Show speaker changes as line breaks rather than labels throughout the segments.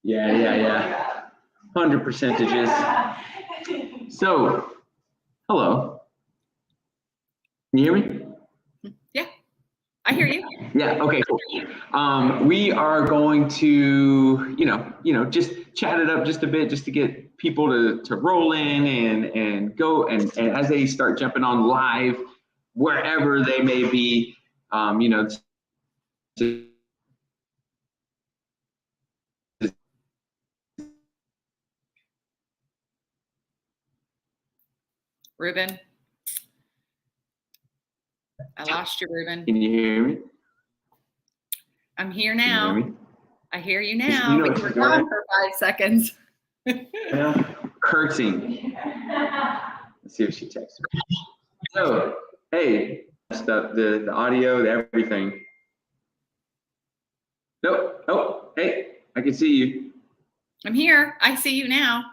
Yeah. 100%. So, hello. Can you hear me?
Yeah, I hear you.
Yeah. Okay. Cool. We are going to, just chat it up just a bit, just to get people to roll in and go, and as they start jumping on live, wherever they may be, to
Ruben, I lost you, Ruben.
Can you hear me?
I'm here now.
Can you hear me?
I hear you now. You were gone for 5 seconds.
Cursing. Let's see if she texts me. So, hey, the audio, everything. Nope. Oh, hey, I can see you.
I'm here. I see you now.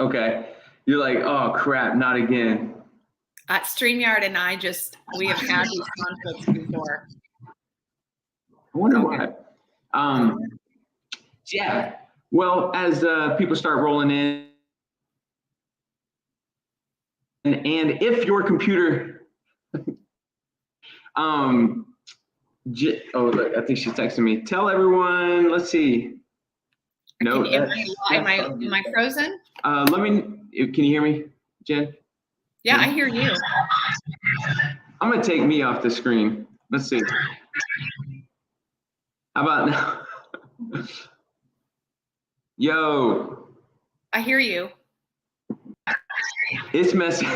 Okay. You're like, oh crap, not again.
StreamYard and we have had these conflicts before.
I wonder why. Yeah. Well, as people start rolling in, and if your computer, oh look, I think she's texting me. Tell everyone. Let's see. No.
Am I frozen?
Can you hear me, Jen?
Yeah, I hear you.
I'm gonna take me off the screen. Let's see. How about now? Yo.
I hear you.
It's messing.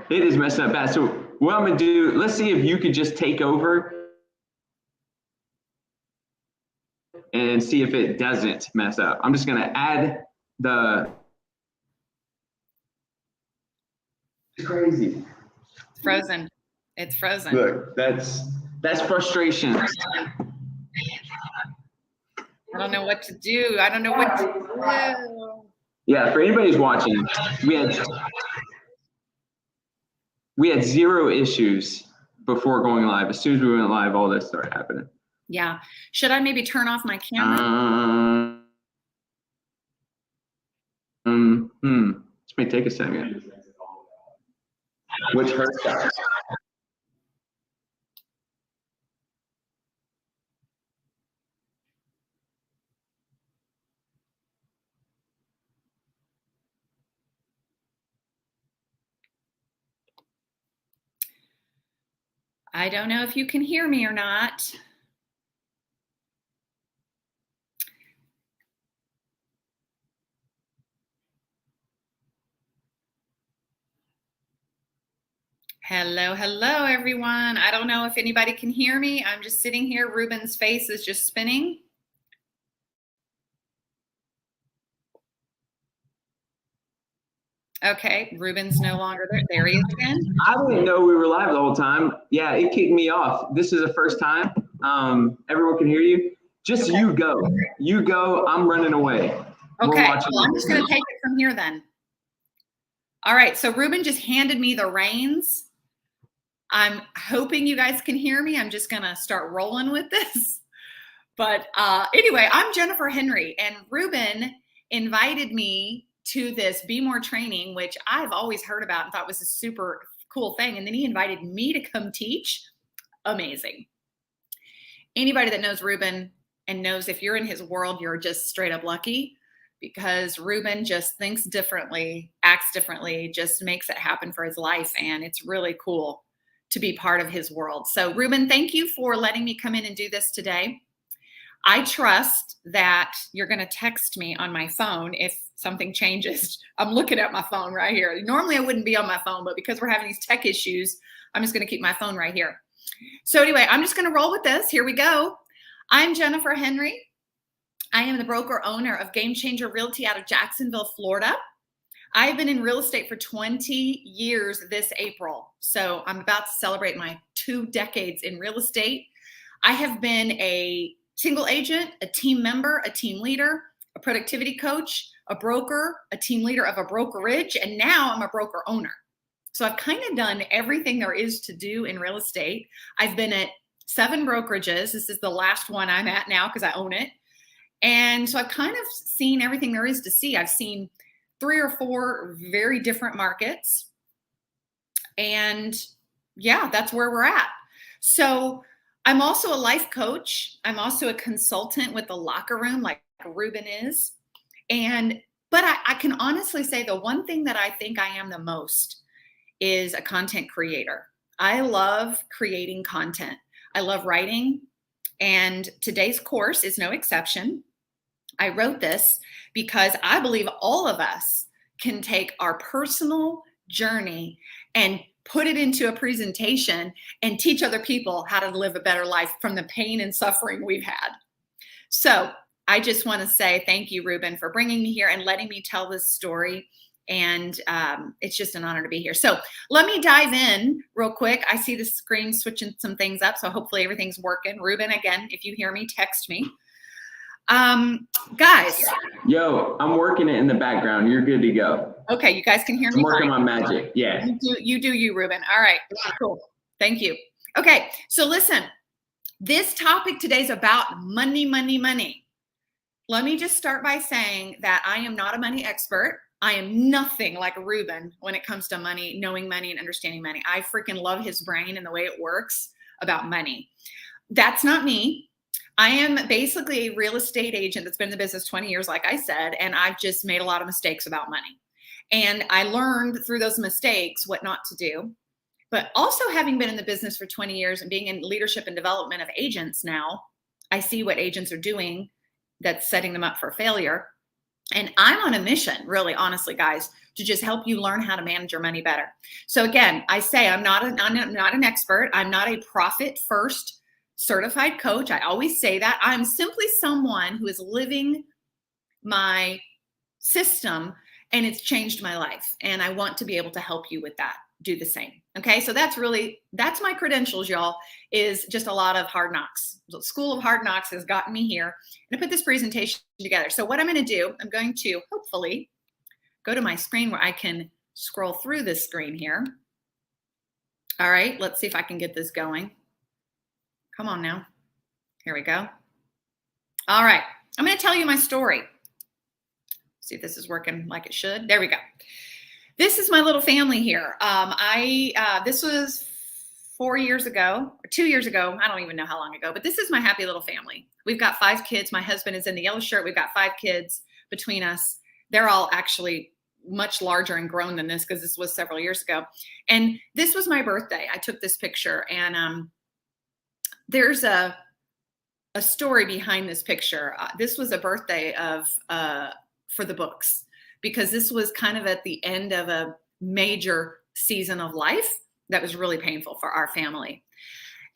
It is messing up bad. So what I'm gonna do? Let's see if you could just take over and see if it doesn't mess up. I'm just gonna add the. It's crazy.
It's frozen. It's frozen.
Look, that's frustration.
I don't know what to do. I don't know what to do.
Yeah, for anybody who's watching, we had 0 issues before going live. As soon as we went live, all this started happening.
Yeah. Should I maybe turn off my camera?
This may take a second. Which hurts guys.
I don't know if you can hear me or not. Hello, everyone. I don't know if anybody can hear me. I'm just sitting here. Ruben's face is just spinning. Okay, Ruben's no longer there. There he is again.
I didn't know we were live the whole time. Yeah, it kicked me off. This is the first time. Everyone can hear you. Just okay. You go. I'm running away.
Okay, well, I'm just going to take it from here then. All right, so Ruben just handed me the reins. I'm hoping you guys can hear me. I'm just going to start rolling with this. But anyway, I'm Jennifer Henry, and Ruben invited me to this Be More training, which I've always heard about and thought was a super cool thing. And then he invited me to come teach. Amazing. Anybody that knows Ruben and knows if you're in his world, you're just straight up lucky, because Ruben just thinks differently, acts differently, just makes it happen for his life. And it's really cool to be part of his world. So Ruben, thank you for letting me come in and do this today. I trust that you're going to text me on my phone if something changes. I'm looking at my phone right here. Normally I wouldn't be on my phone, but because we're having these tech issues, I'm just going to keep my phone right here. So anyway, I'm just going to roll with this. Here we go. I'm Jennifer Henry. I am the broker owner of Game Changer Realty out of Jacksonville, Florida. I've been in real estate for 20 years this April. So I'm about to celebrate my 2 decades in real estate. I have been a single agent, a team member, a team leader, a productivity coach, a broker, a team leader of a brokerage, and now I'm a broker owner. So I've kind of done everything there is to do in real estate. I've been at 7 brokerages. This is the last one I'm at now because I own it. And so I've kind of seen everything there is to see. I've seen 3 or 4 very different markets. And yeah, that's where we're at. So I'm also a life coach. I'm also a consultant with the locker room, like Ruben is. But I can honestly say the one thing that I think I am the most is a content creator. I love creating content. I love writing. And today's course is no exception. I wrote this because I believe all of us can take our personal journey and put it into a presentation and teach other people how to live a better life from the pain and suffering we've had. So I just want to say thank you, Ruben, for bringing me here and letting me tell this story. And it's just an honor to be here. So let me dive in real quick. I see the screen switching some things up, so hopefully everything's working. Ruben, again, if you hear me, text me. Guys.
Yo, I'm working it in the background. You're good to go.
Okay, you guys can hear me.
I'm working on magic. Yeah.
You do you, Ruben. All right, cool. Thank you. Okay, so listen, this topic today is about money, money, money. Let me just start by saying that I am not a money expert. I am nothing like Ruben when it comes to money, knowing money and understanding money. I freaking love his brain and the way it works about money. That's not me. I am basically a real estate agent that's been in the business 20 years, like I said, and I've just made a lot of mistakes about money. And I learned through those mistakes what not to do. But also having been in the business for 20 years and being in leadership and development of agents now, I see what agents are doing that's setting them up for failure. And I'm on a mission, really, honestly, guys, to just help you learn how to manage your money better. So again, I say I'm not an expert. I'm not a profit first certified coach. I always say that. I'm simply someone who is living my system, and it's changed my life. And I want to be able to help you with that. Do the same. Okay. So that's my credentials, y'all, is just a lot of hard knocks. The School of Hard Knocks has gotten me here. And I put this presentation together. So what I'm going to do, I'm going to hopefully go to my screen where I can scroll through this screen here. All right. Let's see if I can get this going. Come on now. Here we go. All right. I'm going to tell you my story. See if this is working like it should. There we go. This is my little family here. This was 4 years ago, or 2 years ago. I don't even know how long ago, but this is my happy little family. We've got 5 kids. My husband is in the yellow shirt. We've got 5 kids between us. They're all actually much larger and grown than this because this was several years ago. And this was my birthday. I took this picture, and there's a story behind this picture. This was a birthday for the books, because this was kind of at the end of a major season of life that was really painful for our family.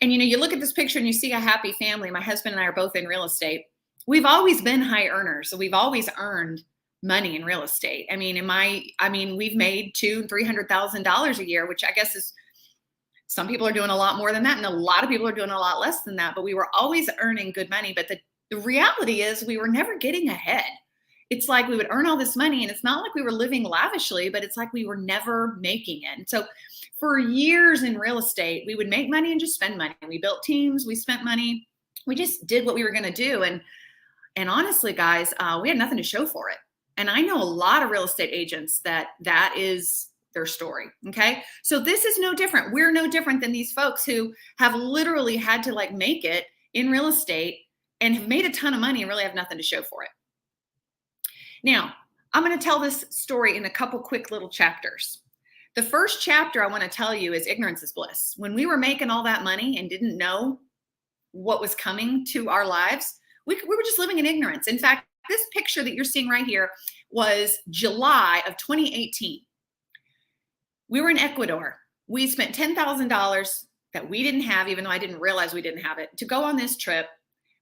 And, you look at this picture and you see a happy family. My husband and I are both in real estate. We've always been high earners. So we've always earned money in real estate. We've made $200,000 and $300,000 a year, which I guess is, some people are doing a lot more than that. And a lot of people are doing a lot less than that, but we were always earning good money. But the reality is we were never getting ahead. It's like we would earn all this money, and it's not like we were living lavishly, but it's like we were never making it. And so for years in real estate, we would make money and just spend money. We built teams, we spent money, we just did what we were going to do. And honestly, guys, we had nothing to show for it. And I know a lot of real estate agents that is their story. Okay. So this is no different. We're no different than these folks who have literally had to make it in real estate and have made a ton of money and really have nothing to show for it. Now, I'm going to tell this story in a couple quick little chapters. The first chapter I want to tell you is ignorance is bliss. When we were making all that money and didn't know what was coming to our lives, we were just living in ignorance. In fact, this picture that you're seeing right here was July of 2018. We were in Ecuador. We spent $10,000 that we didn't have, even though I didn't realize we didn't have it, to go on this trip.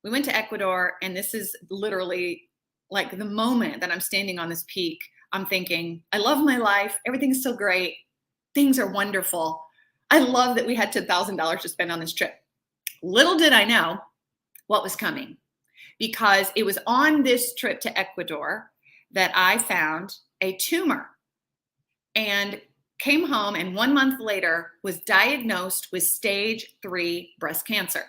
We went to Ecuador, and this is literally like the moment that I'm standing on this peak, I'm thinking, I love my life. Everything's so great. Things are wonderful. I love that we had $10,000 to spend on this trip. Little did I know what was coming, because it was on this trip to Ecuador that I found a tumor and came home, and 1 month later was diagnosed with stage 3 breast cancer.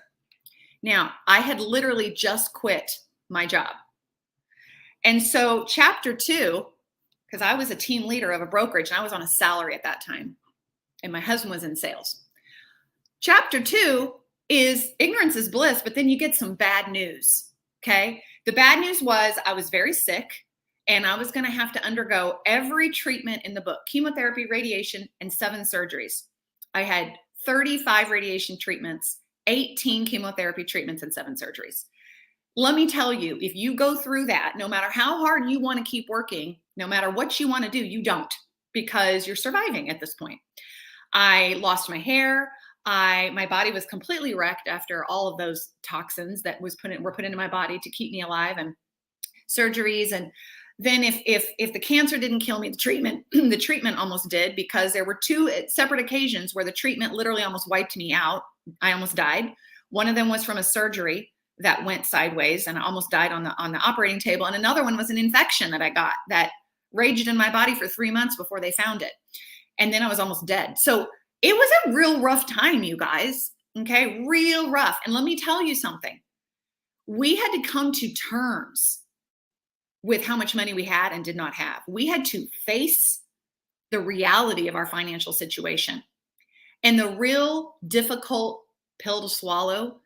Now, I had literally just quit my job. And so chapter 2, because I was a team leader of a brokerage and I was on a salary at that time, and my husband was in sales. Chapter 2 is ignorance is bliss, but then you get some bad news. Okay. The bad news was I was very sick and I was going to have to undergo every treatment in the book: chemotherapy, radiation, and 7 surgeries. I had 35 radiation treatments, 18 chemotherapy treatments, and 7 surgeries. Let me tell you, if you go through that, no matter how hard you want to keep working, no matter what you want to do, you don't, because you're surviving at this point. I lost my hair. My body was completely wrecked after all of those toxins that were put into my body to keep me alive, and surgeries. And then if the cancer didn't kill me, the treatment almost did, because there were 2 separate occasions where the treatment literally almost wiped me out. I almost died. One of them was from a surgery that went sideways and I almost died on the operating table. And another one was an infection that I got that raged in my body for 3 months before they found it. And then I was almost dead. So it was a real rough time, you guys. Okay, real rough. And let me tell you something. We had to come to terms with how much money we had and did not have. We had to face the reality of our financial situation. And the real difficult pill to swallow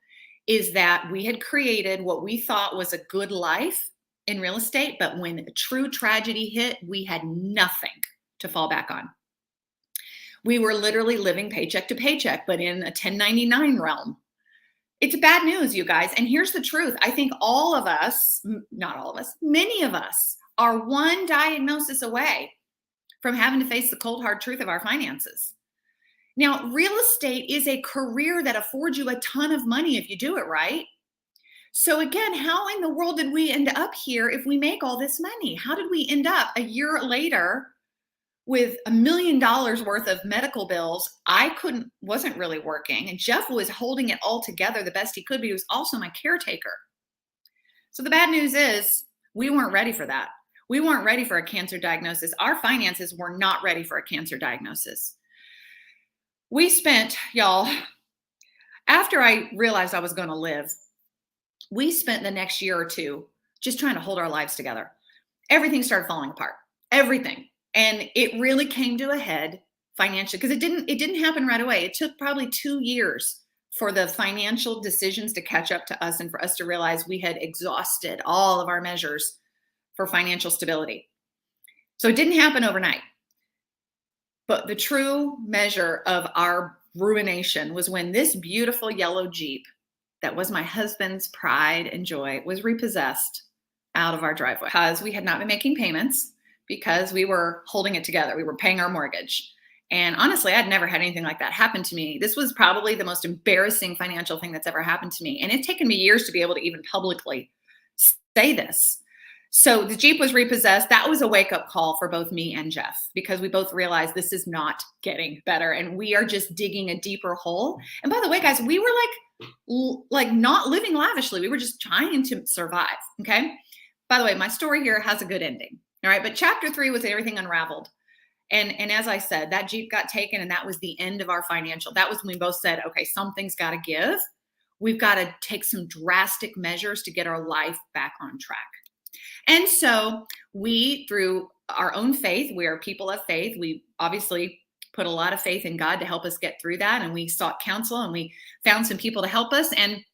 is that we had created what we thought was a good life in real estate, but when a true tragedy hit, we had nothing to fall back on. We were literally living paycheck to paycheck, but in a 1099 realm. It's bad news, you guys. And here's the truth. I think all of us, not all of us, many of us are one diagnosis away from having to face the cold, hard truth of our finances. Now, real estate is a career that affords you a ton of money if you do it right. So again, how in the world did we end up here if we make all this money? How did we end up a year later with $1 million worth of medical bills? I wasn't really working, and Jeff was holding it all together the best he could, but he was also my caretaker. So the bad news is we weren't ready for that. We weren't ready for a cancer diagnosis. Our finances were not ready for a cancer diagnosis. We spent, y'all, after I realized I was going to live, we spent the next year or 2 just trying to hold our lives together. Everything started falling apart. Everything. And it really came to a head financially, because it didn't happen right away. It took probably 2 years for the financial decisions to catch up to us and for us to realize we had exhausted all of our measures for financial stability. So it didn't happen overnight. But the true measure of our ruination was when this beautiful yellow Jeep that was my husband's pride and joy was repossessed out of our driveway, because we had not been making payments, because we were holding it together. We were paying our mortgage. And honestly, I'd never had anything like that happen to me. This was probably the most embarrassing financial thing that's ever happened to me. And it's taken me years to be able to even publicly say this. So the Jeep was repossessed. That was a wake-up call for both me and Jeff, because we both realized this is not getting better and we are just digging a deeper hole. And by the way, guys, we were like not living lavishly. We were just trying to survive, okay? By the way, my story here has a good ending, all right? But chapter 3 was everything unraveled. And as I said, that Jeep got taken, and that was the end of our financial. That was when we both said, okay, something's got to give. We've got to take some drastic measures to get our life back on track. And so we, through our own faith, we are people of faith. We obviously put a lot of faith in God to help us get through that. And we sought counsel and we found some people to help us. And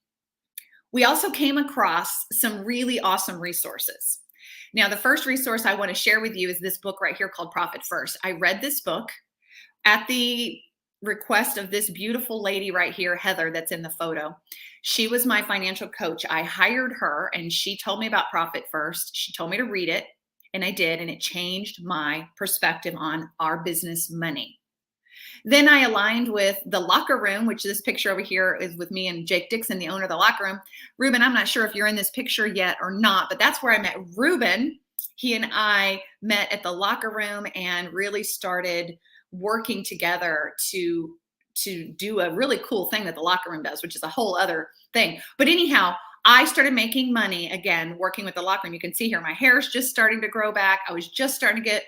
we also came across some really awesome resources. Now, the first resource I want to share with you is this book right here called Profit First. I read this book at the request of this beautiful lady right here, Heather, that's in the photo. She was my financial coach. I hired her and she told me about Profit First. She told me to read it, and I did, and it changed my perspective on our business money. Then I aligned with the Locker Room, which this picture over here is with me and Jake Dixon, the owner of the Locker Room. Ruben, I'm not sure if you're in this picture yet or not, but that's where I met Ruben. He and I met at the Locker Room and really started working together to do a really cool thing that the Locker Room does, which is a whole other thing. But anyhow, I started making money again, working with the Locker Room. You can see here, my hair's just starting to grow back. I was just starting to get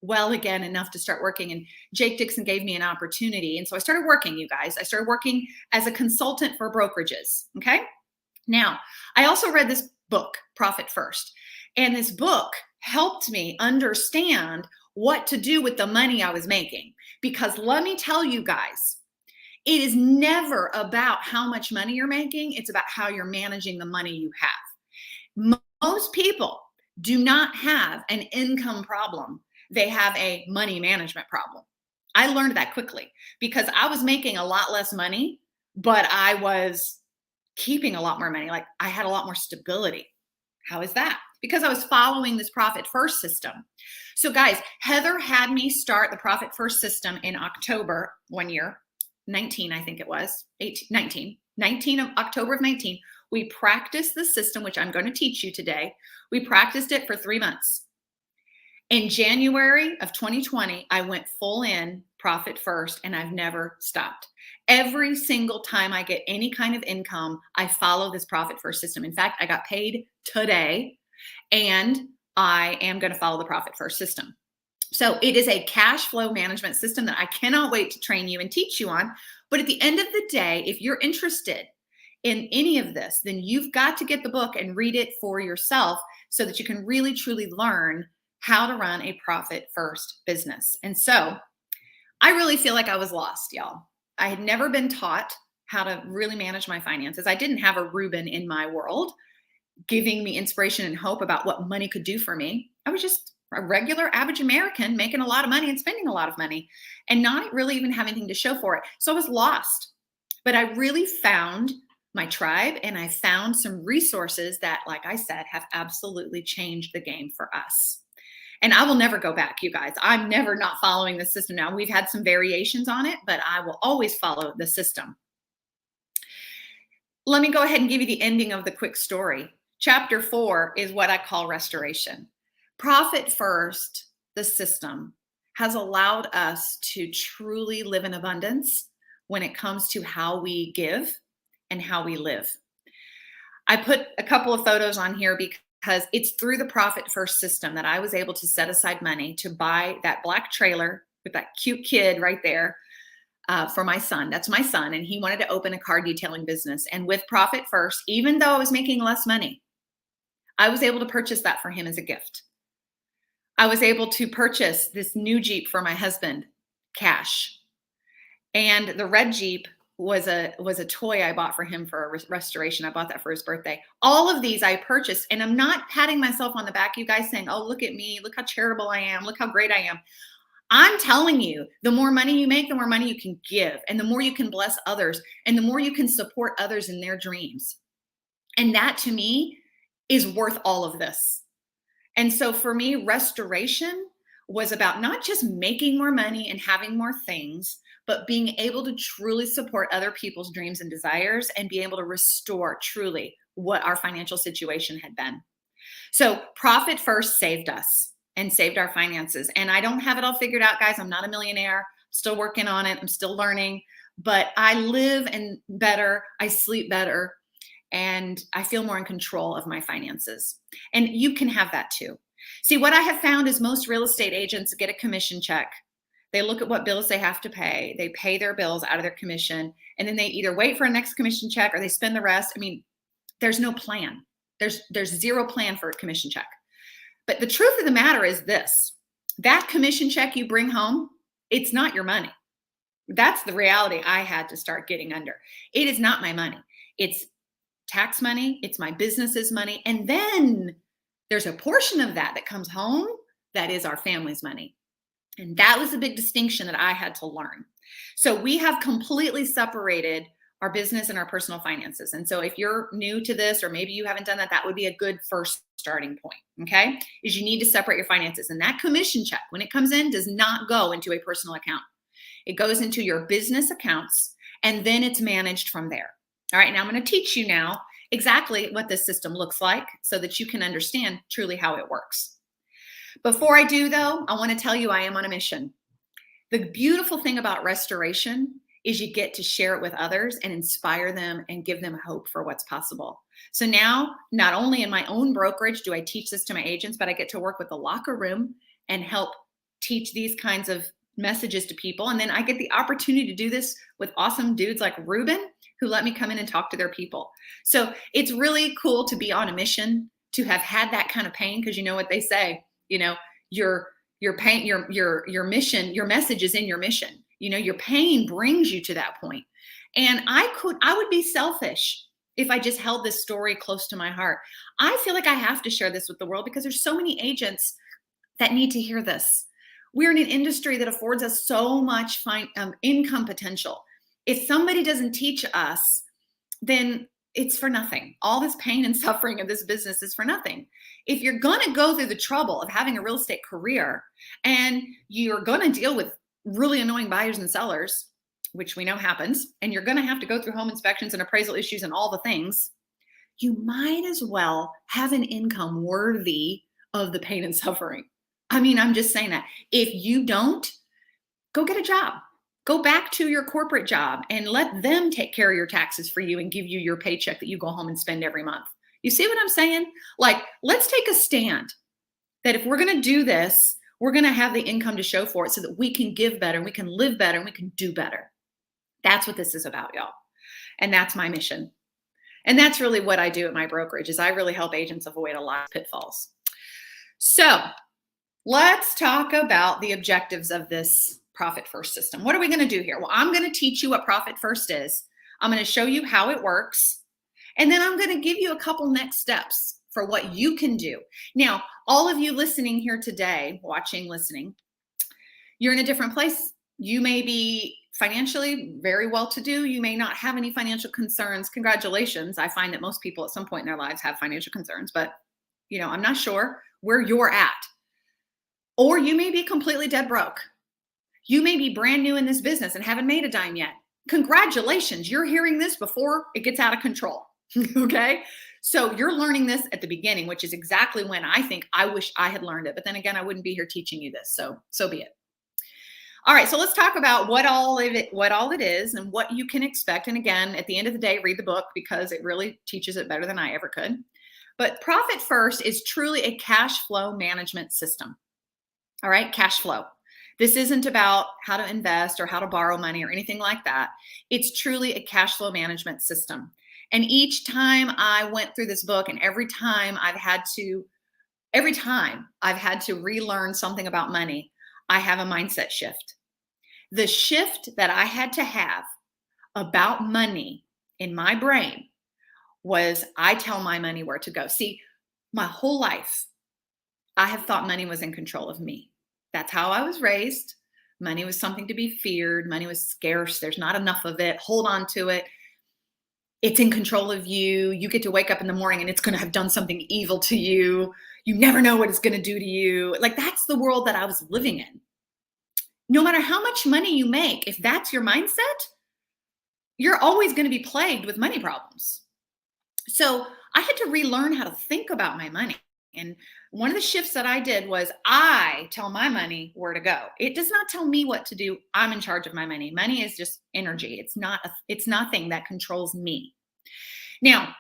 well again, enough to start working. And Jake Dixon gave me an opportunity. And so I started working, you guys. I started working as a consultant for brokerages. Okay. Now, I also read this book, Profit First. And this book helped me understand what to do with the money I was making. Because let me tell you guys, it is never about how much money you're making. It's about how you're managing the money you have. Most people do not have an income problem. They have a money management problem. I learned that quickly because I was making a lot less money, but I was keeping a lot more money. Like I had a lot more stability. How is that? Because I was following this Profit First system. So guys, Heather had me start the Profit First system in October one year, 19, I think it was, 19 of October of 19. We practiced the system, which I'm going to teach you today. We practiced it for 3 months. In January of 2020, I went full in Profit First, and I've never stopped. Every single time I get any kind of income, I follow this Profit First system. In fact, I got paid today, and I am going to follow the Profit First system. So it is a cash flow management system that I cannot wait to train you and teach you on. But at the end of the day, if you're interested in any of this, then you've got to get the book and read it for yourself so that you can really, truly learn how to run a Profit First business. And so I really feel like I was lost, y'all. I had never been taught how to really manage my finances. I didn't have a Ruben in my world giving me inspiration and hope about what money could do for me. I was just a regular average American making a lot of money and spending a lot of money and not really even having anything to show for it. So I was lost. But I really found my tribe and I found some resources that, like I said, have absolutely changed the game for us. And I will never go back, you guys. I'm never not following the system now. We've had some variations on it, but I will always follow the system. Let me go ahead and give you the ending of the quick story. Chapter 4 is what I call restoration. Profit First, the system, has allowed us to truly live in abundance when it comes to how we give and how we live. I put a couple of photos on here because it's through the Profit First system that I was able to set aside money to buy that black trailer with that cute kid right there for my son. That's my son, and he wanted to open a car detailing business. And with Profit First, even though I was making less money, I was able to purchase that for him as a gift. I was able to purchase this new Jeep for my husband, cash. And the red Jeep was a toy I bought for him for a restoration. I bought that for his birthday. All of these I purchased, and I'm not patting myself on the back, you guys, saying, oh, look at me, look how charitable I am, look how great I am. I'm telling you, the more money you make, the more money you can give, and the more you can bless others, and the more you can support others in their dreams. And that, to me, is worth all of this. And so for me, restoration was about not just making more money and having more things, but being able to truly support other people's dreams and desires and be able to restore truly what our financial situation had been. So Profit First saved us and saved our finances. And I don't have it all figured out, guys. I'm not a millionaire. Still working on it. I'm still learning, but I live and better. I sleep better. And I feel more in control of my finances. And you can have that too. See, what I have found is most real estate agents get a commission check. They look at what bills they have to pay. They pay their bills out of their commission. And then they either wait for a next commission check or they spend the rest. I mean, there's no plan. There's zero plan for a commission check. But the truth of the matter is this: that commission check you bring home, it's not your money. That's the reality I had to start getting under. It is not my money. It's tax money. It's my business's money. And then there's a portion of that that comes home that is our family's money. And that was a big distinction that I had to learn. So we have completely separated our business and our personal finances. And so if you're new to this, or maybe you haven't done that, that would be a good first starting point, okay? Is you need to separate your finances. And that commission check, when it comes in, does not go into a personal account. It goes into your business accounts, and then it's managed from there. All right, now I'm going to teach you now exactly what this system looks like so that you can understand truly how it works. Before I do, though, I want to tell you I am on a mission. The beautiful thing about restoration is you get to share it with others and inspire them and give them hope for what's possible. So now, not only in my own brokerage do I teach this to my agents, but I get to work with the locker room and help teach these kinds of messages to people. And then I get the opportunity to do this with awesome dudes like Ruben, who let me come in and talk to their people. So it's really cool to be on a mission, to have had that kind of pain, because you know what they say, your pain, your mission, your message is in your mission. Your pain brings you to that point. And I would be selfish if I just held this story close to my heart. I feel like I have to share this with the world because there's so many agents that need to hear this. We're in an industry that affords us so much income potential. If somebody doesn't teach us, then it's for nothing. All this pain and suffering of this business is for nothing. If you're going to go through the trouble of having a real estate career and you're going to deal with really annoying buyers and sellers, which we know happens, and you're going to have to go through home inspections and appraisal issues and all the things, you might as well have an income worthy of the pain and suffering. I mean, I'm just saying that. If you don't, go get a job. Go back to your corporate job and let them take care of your taxes for you and give you your paycheck that you go home and spend every month. You see what I'm saying? Like, let's take a stand that if we're going to do this, we're going to have the income to show for it so that we can give better, we can live better, and we can do better. That's what this is about, y'all. And that's my mission. And that's really what I do at my brokerage, is I really help agents avoid a lot of pitfalls. So let's talk about the objectives of this Profit First system. What are we going to do here? Well, I'm going to teach you what Profit First is. I'm going to show you how it works. And then I'm going to give you a couple next steps for what you can do. Now, all of you listening here today, watching, listening, you're in a different place. You may be financially very well-to-do. You may not have any financial concerns. Congratulations. I find that most people at some point in their lives have financial concerns, but I'm not sure where you're at. Or you may be completely dead broke. You may be brand new in this business and haven't made a dime yet. Congratulations. You're hearing this before it gets out of control. Okay. So you're learning this at the beginning, which is exactly when I think I wish I had learned it. But then again, I wouldn't be here teaching you this. So be it. All right. So let's talk about what all it is and what you can expect. And again, at the end of the day, read the book because it really teaches it better than I ever could. But Profit First is truly a cash flow management system. All right. Cash flow. This isn't about how to invest or how to borrow money or anything like that. It's truly a cash flow management system. And each time I went through this book, and every time I've had to relearn something about money, I have a mindset shift. The shift that I had to have about money in my brain was I tell my money where to go. See, my whole life, I have thought money was in control of me. That's how I was raised. Money was something to be feared. Money was scarce. There's not enough of it. Hold on to it. It's in control of you. You get to wake up in the morning and it's going to have done something evil to you. You never know what it's going to do to you. Like, that's the world that I was living in. No matter how much money you make, if that's your mindset, you're always going to be plagued with money problems. So I had to relearn how to think about my money. And one of the shifts that I did was I tell my money where to go. It does not tell me what to do. I'm in charge of my money. Money is just energy. It's nothing that controls me. Now,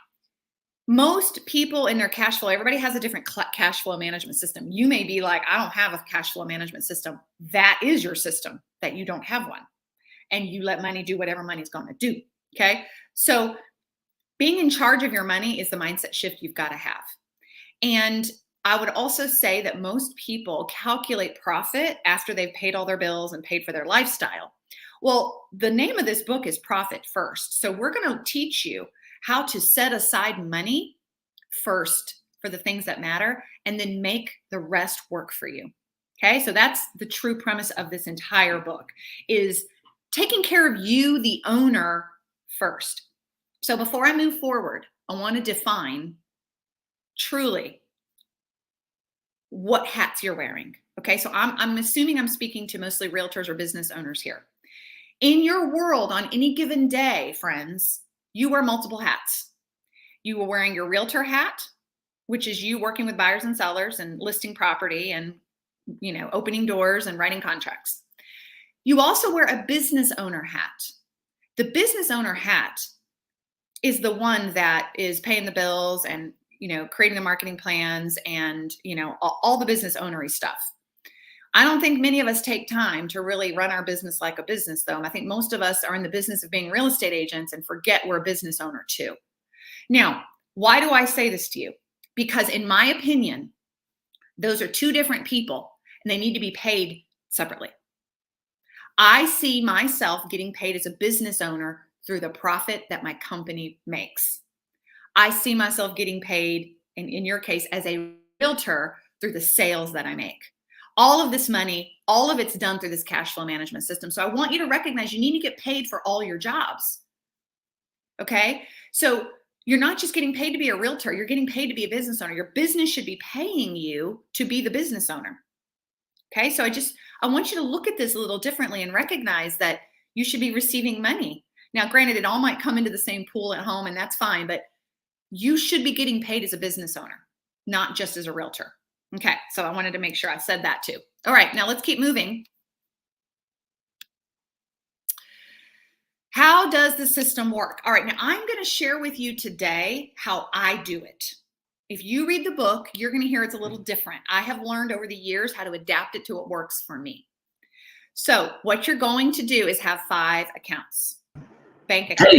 most people in their cash flow, everybody has a different cash flow management system. You may be like, I don't have a cash flow management system. That is your system, that you don't have one. And you let money do whatever money's going to do. Okay. So being in charge of your money is the mindset shift you've got to have. And I would also say that most people calculate profit after they've paid all their bills and paid for their lifestyle. Well, the name of this book is Profit First. So we're going to teach you how to set aside money first for the things that matter and then make the rest work for you. Okay, so that's the true premise of this entire book, is taking care of you, the owner, first. So before I move forward, I want to define truly what hats you're wearing. Okay, so I'm assuming I'm speaking to mostly realtors or business owners here. In your world on any given day, friends, you wear multiple hats. You are wearing your realtor hat, which is you working with buyers and sellers and listing property and, opening doors and writing contracts. You also wear a business owner hat. The business owner hat is the one that is paying the bills and creating the marketing plans and, all the business ownery stuff. I don't think many of us take time to really run our business like a business, though. And I think most of us are in the business of being real estate agents and forget we're a business owner too. Now, why do I say this to you? Because in my opinion, those are two different people and they need to be paid separately. I see myself getting paid as a business owner through the profit that my company makes. I see myself getting paid, in your case, as a realtor through the sales that I make. All of this money, all of it's done through this cash flow management system. So I want you to recognize you need to get paid for all your jobs. Okay? So you're not just getting paid to be a realtor, you're getting paid to be a business owner. Your business should be paying you to be the business owner. Okay? So I want you to look at this a little differently and recognize that you should be receiving money. Now, granted, it all might come into the same pool at home, and that's fine, but you should be getting paid as a business owner, not just as a realtor. Okay, so I wanted to make sure I said that too. All right, now let's keep moving. How does the system work? All right, now I'm going to share with you today how I do it. If you read the book, you're going to hear it's a little different. I have learned over the years how to adapt it to what works for me. So what you're going to do is have 5 accounts. Bank accounts.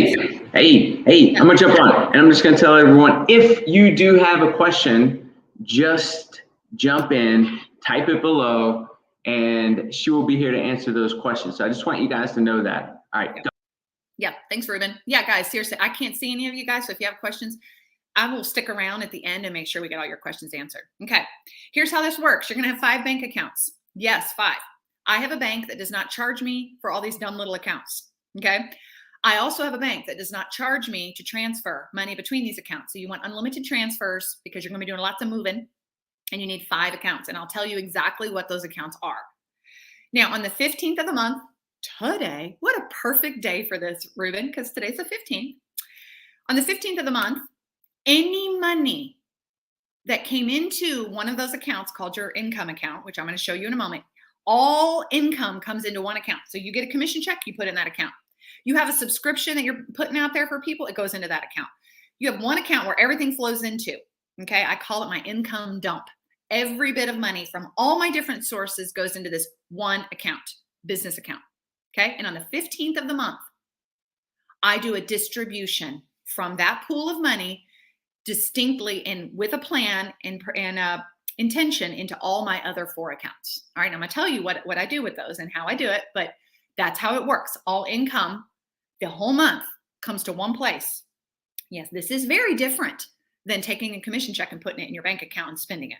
Hey, I'm going to jump on. And I'm just going to tell everyone, if you do have a question, just jump in, type it below, and she will be here to answer those questions. So I just want you guys to know that. All right. Go.
Yeah, thanks, Ruben. Yeah, guys, seriously, I can't see any of you guys. So if you have questions, I will stick around at the end and make sure we get all your questions answered. Okay, here's how this works. You're going to have 5 bank accounts. Yes, 5. I have a bank that does not charge me for all these dumb little accounts. Okay. I also have a bank that does not charge me to transfer money between these accounts. So you want unlimited transfers because you're going to be doing lots of moving and you need 5 accounts. And I'll tell you exactly what those accounts are. Now, on the 15th of the month, today, what a perfect day for this, Ruben, because today's the 15th. On the 15th of the month, any money that came into one of those accounts called your income account, which I'm going to show you in a moment, all income comes into one account. So you get a commission check, you put in that account. You have a subscription that you're putting out there for people, it goes into that account. You have one account where everything flows into, okay? I call it my income dump. Every bit of money from all my different sources goes into this one account, business account, okay? And on the 15th of the month, I do a distribution from that pool of money distinctly and with a plan and intention into all my other 4 accounts. All right, I'm gonna tell you what I do with those and how I do it, but that's how it works. All income, the whole month, comes to one place. Yes, this is very different than taking a commission check and putting it in your bank account and spending it.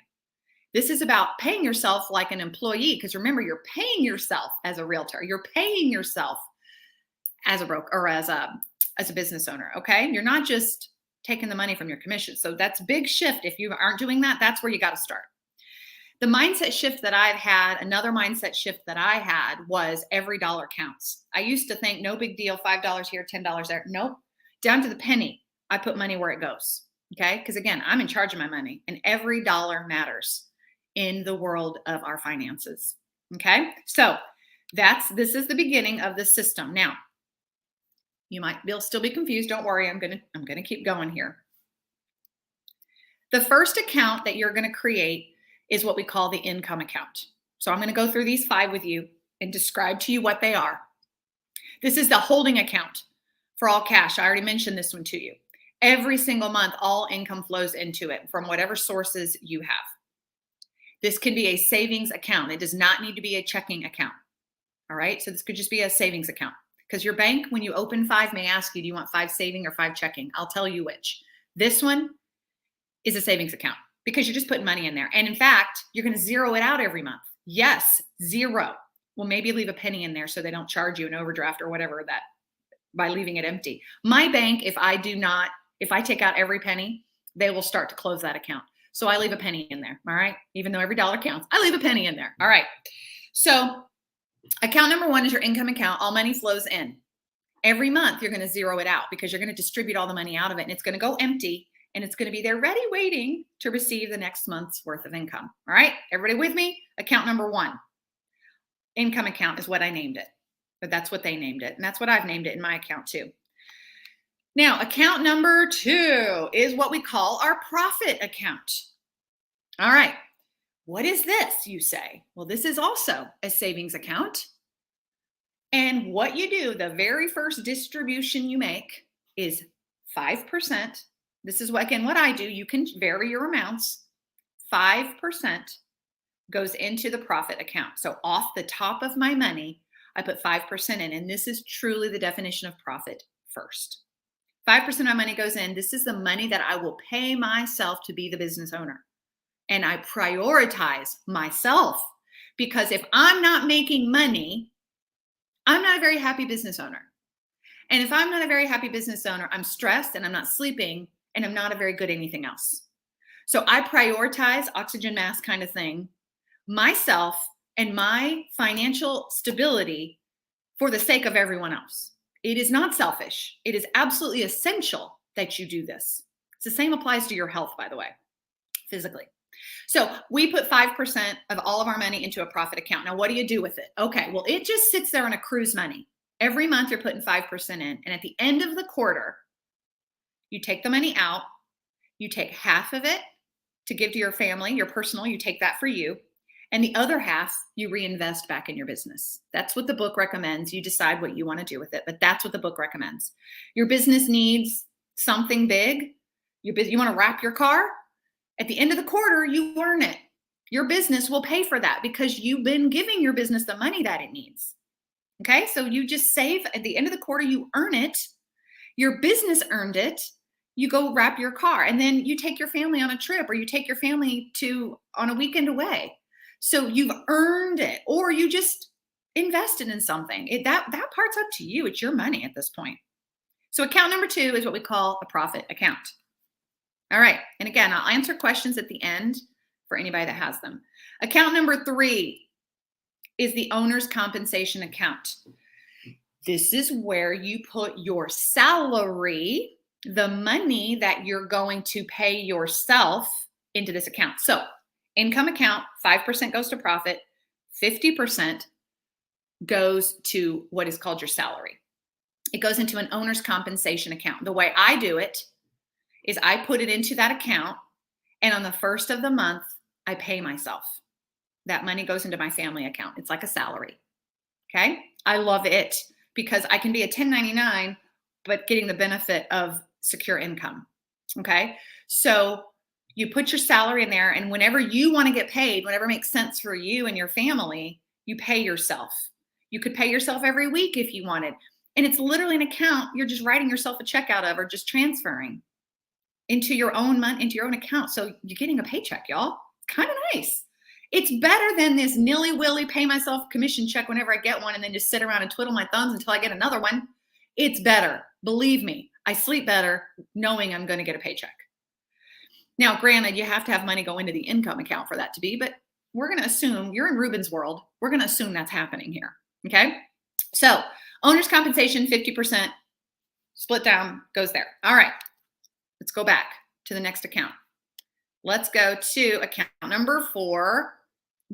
This is about paying yourself like an employee, because remember, you're paying yourself as a realtor. You're paying yourself as a broker or as a business owner, okay? You're not just taking the money from your commission. So that's a big shift. If you aren't doing that, that's where you got to start. The mindset shift that I've had, another mindset shift that I had was every dollar counts. I used to think no big deal, $5 here, $10 there. Nope, down to the penny. I put money where it goes, okay? Because again, I'm in charge of my money and every dollar matters in the world of our finances, okay? So this is the beginning of the system. Now, you might still be confused. Don't worry, I'm gonna keep going here. The first account that you're gonna create is what we call the income account. So I'm going to go through these 5 with you and describe to you what they are. This is the holding account for all cash. I already mentioned this one to you. Every single month, all income flows into it from whatever sources you have. This could be a savings account. It does not need to be a checking account. All right. So this could just be a savings account, because your bank, when you open 5, may ask you, do you want 5 saving or 5 checking? I'll tell you which. This one is a savings account, because you're just putting money in there. And in fact, you're going to zero it out every month. Yes, 0. Well, maybe leave a penny in there so they don't charge you an overdraft or whatever that by leaving it empty. My bank, if I take out every penny, they will start to close that account. So I leave a penny in there. All right. Even though every dollar counts, I leave a penny in there. All right. So account number 1 is your income account. All money flows in. Every month, you're going to zero it out because you're going to distribute all the money out of it and it's going to go empty. And it's going to be there ready, waiting to receive the next month's worth of income. All right, everybody with me? Account number 1. Income account is what I named it, but that's what they named it. And that's what I've named it in my account too. Now, account number 2 is what we call our profit account. All right, What is this, you say? Well, this is also a savings account. And what you do, the very first distribution you make is 5%. This is what, again, what I do. You can vary your amounts. 5% goes into the profit account. So off the top of my money, I put 5% in. And this is truly the definition of profit first. 5% of my money goes in. This is the money that I will pay myself to be the business owner. And I prioritize myself, because if I'm not making money, I'm not a very happy business owner. And if I'm not a very happy business owner, I'm stressed and I'm not sleeping and I'm not a very good anything else. So I prioritize oxygen mask kind of thing, myself and my financial stability for the sake of everyone else. It is not selfish. It is absolutely essential that you do this. It's the same applies to your health, by the way, physically. So we put 5% of all of our money into a profit account. Now, what do you do with it? Okay, well, it just sits there and accrues money. Every month you're putting 5% in. And at the end of the quarter, you take the money out. You take half of it to give to your family, your personal, you take that for you. And the other half, you reinvest back in your business. That's what the book recommends. You decide what you want to do with it, but that's what the book recommends. Your business needs something big. You want to wrap your car? At the end of the quarter, you earn it. Your business will pay for that because you've been giving your business the money that it needs. Okay, so you just save at the end of the quarter, you earn it. Your business earned it. You go wrap your car, and then you take your family on a trip, or you take your family on a weekend away. So you've earned it, or you just invested in something. That part's up to you. It's your money at this point. So account number 2 is what we call a profit account. All right. And again, I'll answer questions at the end for anybody that has them. Account number 3 is the owner's compensation account. This is where you put your salary, the money that you're going to pay yourself, into this account. So income account, 5% goes to profit, 50% goes to what is called your salary. It goes into an owner's compensation account. The way I do it is I put it into that account, and on the first of the month, I pay myself. That money goes into my family account. It's like a salary. Okay. I love it because I can be a 1099, but getting the benefit of secure income. Okay. So you put your salary in there, and whenever you want to get paid, whenever it makes sense for you and your family, you pay yourself. You could pay yourself every week if you wanted. And it's literally an account you're just writing yourself a check out of, or just transferring into your own money, into your own account. So you're getting a paycheck, y'all. It's kind of nice. It's better than this nilly-willy pay myself commission check whenever I get one and then just sit around and twiddle my thumbs until I get another one. It's better. Believe me, I sleep better knowing I'm going to get a paycheck. Now, granted, you have to have money go into the income account for that to be, but we're going to assume you're in Ruben's world. We're going to assume that's happening here. Okay. So owner's compensation, 50% split down goes there. All right. Let's go back to the next account. Let's go to account number 4.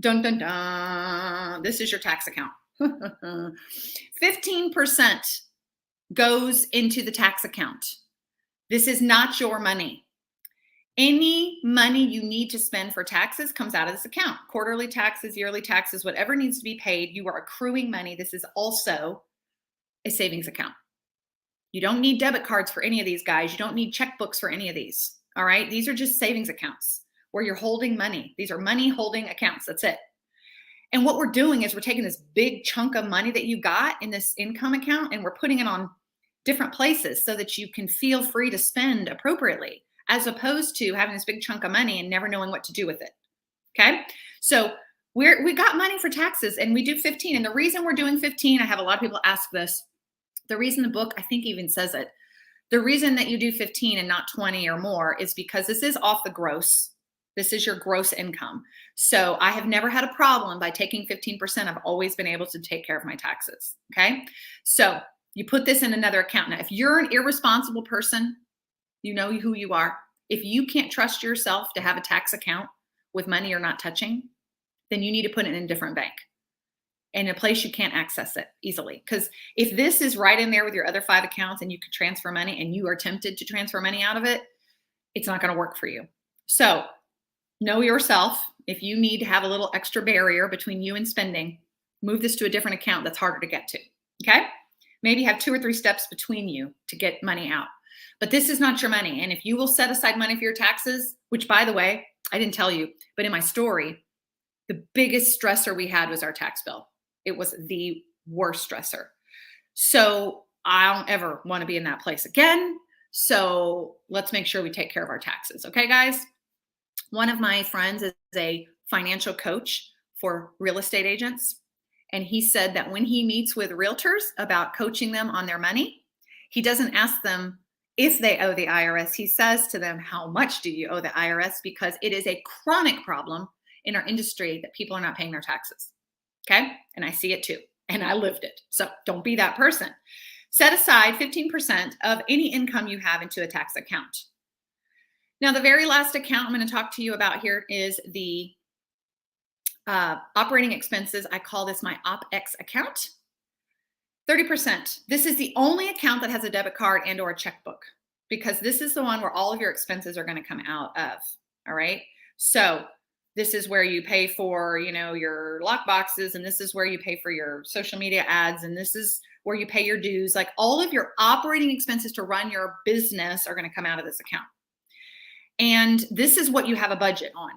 Dun, dun, dun. This is your tax account. 15% goes into the tax account. This is not your money. Any money you need to spend for taxes comes out of this account. Quarterly taxes, yearly taxes, whatever needs to be paid, you are accruing money. This is also a savings account. You don't need debit cards for any of these, guys. You don't need checkbooks for any of these. All right. These are just savings accounts where you're holding money. These are money holding accounts. That's it. And what we're doing is we're taking this big chunk of money that you got in this income account, and we're putting it on different places so that you can feel free to spend appropriately, as opposed to having this big chunk of money and never knowing what to do with it. Okay. So we got money for taxes, and we do 15. And the reason we're doing 15, I have a lot of people ask this. The reason the book, I think, even says it. The reason that you do 15 and not 20 or more is because this is off the gross. This is your gross income. So I have never had a problem by taking 15%. I've always been able to take care of my taxes. Okay. So you put this in another account. Now, if you're an irresponsible person, you know who you are. If you can't trust yourself to have a tax account with money you're not touching, then you need to put it in a different bank, in a place you can't access it easily. Because if this is right in there with your other 5 accounts and you could transfer money and you are tempted to transfer money out of it, it's not going to work for you. So know yourself. if you need to have a little extra barrier between you and spending, move this to a different account that's harder to get to, okay? Maybe have 2 or 3 steps between you to get money out. But this is not your money. And if you will set aside money for your taxes, which by the way, I didn't tell you, but in my story, the biggest stressor we had was our tax bill. It was the worst stressor. So I don't ever want to be in that place again. So let's make sure we take care of our taxes. Okay, guys? One of my friends is a financial coach for real estate agents. And he said that when he meets with realtors about coaching them on their money, he doesn't ask them if they owe the IRS. He says to them, how much do you owe the IRS? Because it is a chronic problem in our industry that people are not paying their taxes. Okay? And I see it too. And I lived it. So don't be that person. Set aside 15% of any income you have into a tax account. Now, the very last account I'm going to talk to you about here is the operating expenses. I call this my OpEx account. 30%. This is the only account that has a debit card and or a checkbook, because this is the one where all of your expenses are going to come out of. All right. So this is where you pay for, your lock boxes, and this is where you pay for your social media ads, and this is where you pay your dues. Like all of your operating expenses to run your business are going to come out of this account. And this is what you have a budget on.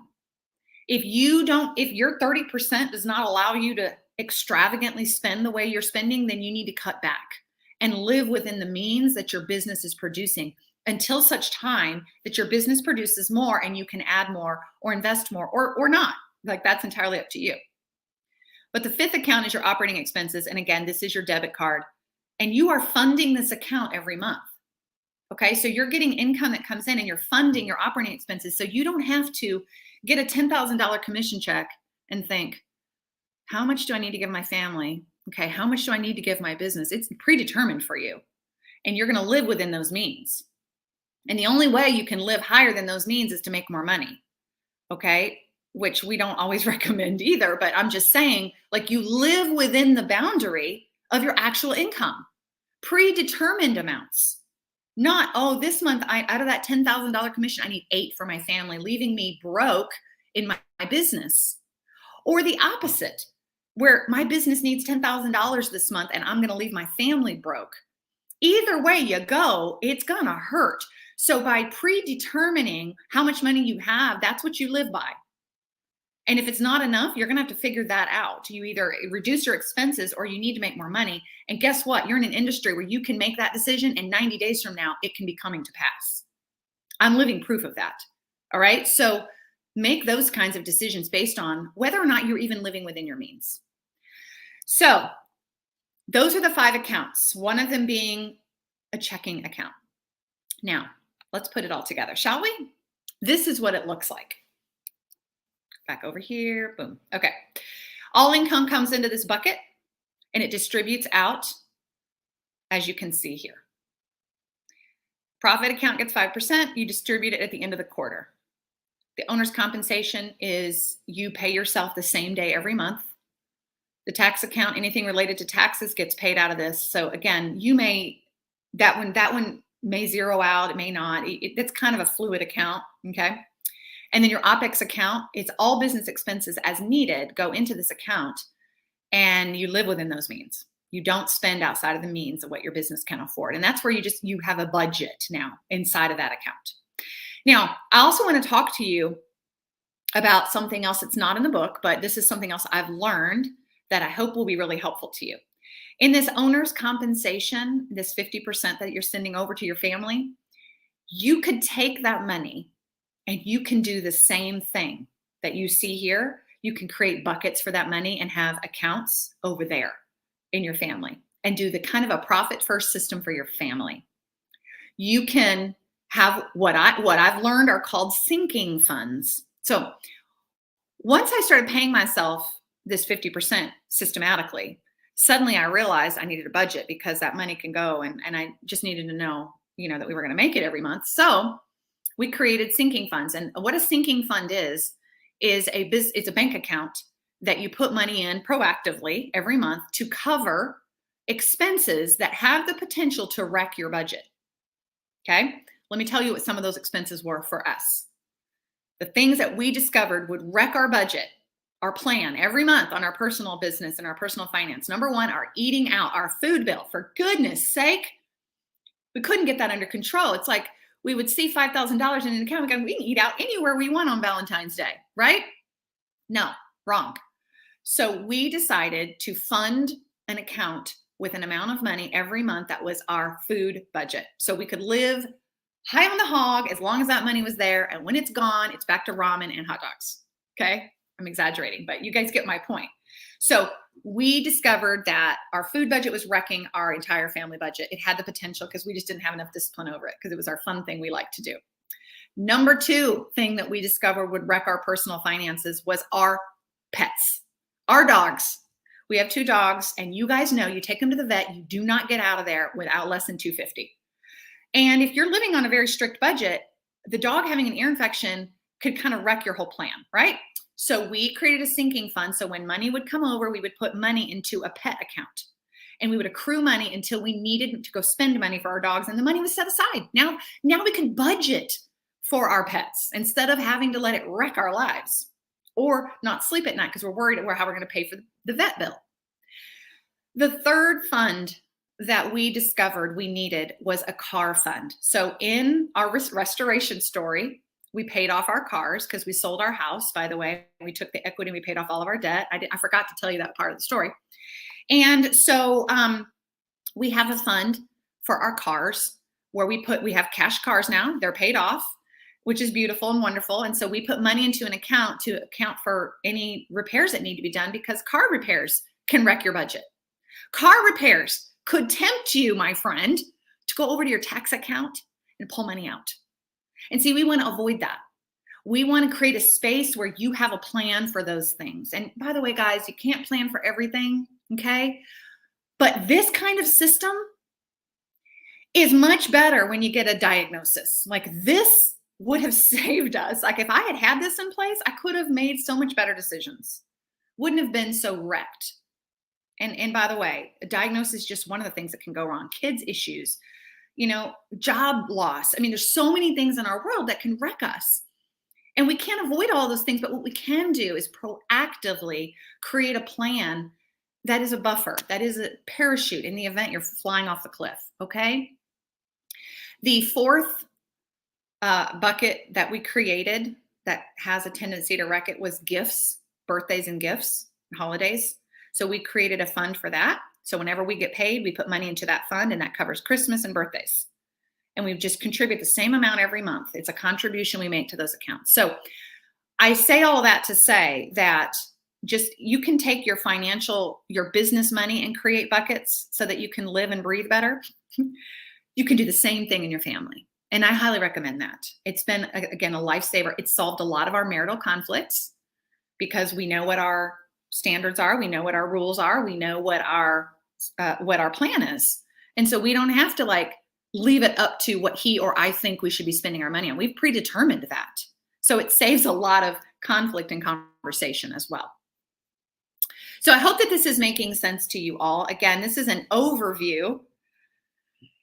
If your 30% does not allow you to extravagantly spend the way you're spending, then you need to cut back and live within the means that your business is producing until such time that your business produces more and you can add more or invest more or not. Like that's entirely up to you. But the 5th account is your operating expenses. And again, this is your debit card. And you are funding this account every month. Okay, so you're getting income that comes in and you're funding your operating expenses. So you don't have to get a $10,000 commission check and think, how much do I need to give my family? Okay, how much do I need to give my business? It's predetermined for you. And you're going to live within those means. And the only way you can live higher than those means is to make more money. Okay, which we don't always recommend either. But I'm just saying, like, you live within the boundary of your actual income. Predetermined amounts. Not, oh, this month, out of that $10,000 commission, I need 8 for my family, leaving me broke in my business. Or the opposite, where my business needs $10,000 this month and I'm going to leave my family broke. Either way you go, it's going to hurt. So by predetermining how much money you have, that's what you live by. And if it's not enough, you're going to have to figure that out. You either reduce your expenses or you need to make more money. And guess what? You're in an industry where you can make that decision, and 90 days from now, it can be coming to pass. I'm living proof of that. All right. So make those kinds of decisions based on whether or not you're even living within your means. So those are the 5 accounts, one of them being a checking account. Now, let's put it all together, shall we? This is what it looks like. Back over here, boom. Okay. All income comes into this bucket and it distributes out, as you can see here. Profit account gets 5%. You distribute it at the end of the quarter. The owner's compensation is you pay yourself the same day every month. The tax account, anything related to taxes gets paid out of this. So again, that one may zero out, it may not. It's kind of a fluid account, okay? And then your OpEx account, it's all business expenses as needed go into this account, and you live within those means. You don't spend outside of the means of what your business can afford. And that's where you have a budget now inside of that account. Now, I also want to talk to you about something else that's not in the book, but this is something else I've learned that I hope will be really helpful to you. In this owner's compensation, this 50% that you're sending over to your family, you could take that money and you can do the same thing that you see here. You can create buckets for that money and have accounts over there in your family and do the kind of a profit first system for your family. You can have what I've learned are called sinking funds. So once I started paying myself this 50% systematically, suddenly I realized I needed a budget because that money can go and I just needed to know, that we were going to make it every month. So we created sinking funds. And what a sinking fund is it's a bank account that you put money in proactively every month to cover expenses that have the potential to wreck your budget. Okay. Let me tell you what some of those expenses were for us. the things that we discovered would wreck our budget, our plan every month on our personal business and our personal finance. Number one, our eating out, our food bill. For goodness sake, we couldn't get that under control. It's like we would see $5,000 in an account. We can eat out anywhere we want on Valentine's Day, right? No, wrong. So we decided to fund an account with an amount of money every month that was our food budget. So we could live high on the hog as long as that money was there. And when it's gone, it's back to ramen and hot dogs. Okay. I'm exaggerating, but you guys get my point. So we discovered that our food budget was wrecking our entire family budget. It had the potential because we just didn't have enough discipline over it because it was our fun thing we like to do. Number two thing that we discovered would wreck our personal finances was our pets, our dogs. We have 2 dogs, and you guys know you take them to the vet, you do not get out of there without less than $250. And if you're living on a very strict budget, the dog having an ear infection could kind of wreck your whole plan, right? So we created a sinking fund. So when money would come over, we would put money into a pet account, and we would accrue money until we needed to go spend money for our dogs, and the money was set aside. Now we can budget for our pets instead of having to let it wreck our lives or not sleep at night because we're worried about how we're going to pay for the vet bill. The third fund that we discovered we needed was a car fund. So in our restoration story, we paid off our cars because we sold our house. By the way, we took the equity and we paid off all of our debt. I forgot to tell you that part of the story. And so we have a fund for our cars where we have cash cars now. They're paid off, which is beautiful and wonderful. And so we put money into an account to account for any repairs that need to be done because car repairs can wreck your budget. Car repairs could tempt you, my friend, to go over to your tax account and pull money out. And see, we want to avoid that. We want to create a space where you have a plan for those things. And by the way, guys, you can't plan for everything, okay? But this kind of system is much better when you get a diagnosis. Like this would have saved us. Like if I had had this in place, I could have made so much better decisions. Wouldn't have been so wrecked. And by the way, a diagnosis is just one of the things that can go wrong. Kids issues, job loss. I mean, there's so many things in our world that can wreck us. And we can't avoid all those things, but what we can do is proactively create a plan that is a buffer, that is a parachute in the event you're flying off the cliff, okay? The fourth bucket that we created that has a tendency to wreck it was gifts, birthdays and gifts, holidays. So we created a fund for that. So whenever we get paid, we put money into that fund, and that covers Christmas and birthdays. And we just contribute the same amount every month. It's a contribution we make to those accounts. So I say all that to say that you can take your business money and create buckets so that you can live and breathe better. You can do the same thing in your family. And I highly recommend that. It's been, again, a lifesaver. It's solved a lot of our marital conflicts because we know what our standards are. We know what our rules are. We know what our plan is. And so we don't have to leave it up to what he or I think we should be spending our money on. We've predetermined that. So it saves a lot of conflict and conversation as well. So I hope that this is making sense to you all. Again, this is an overview.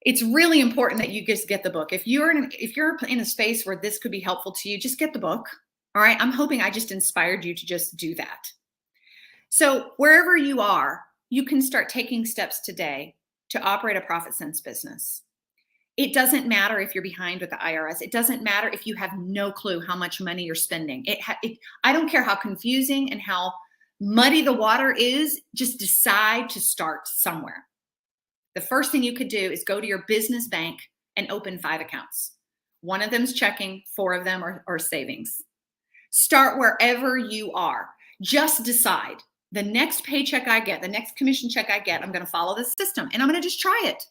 It's really important that you just get the book. If you're in a space where this could be helpful to you, just get the book. All right. I'm hoping I just inspired you to just do that. So wherever you are, you can start taking steps today to operate a profit sense business. It doesn't matter if you're behind with the IRS. It doesn't matter if you have no clue how much money you're spending. I don't care how confusing and how muddy the water is, just decide to start somewhere. The first thing you could do is go to your business bank and open 5 accounts. One of them is checking, 4 of them are savings. Start wherever you are. Just decide. The next paycheck I get, the next commission check I get, I'm going to follow this system and I'm going to just try it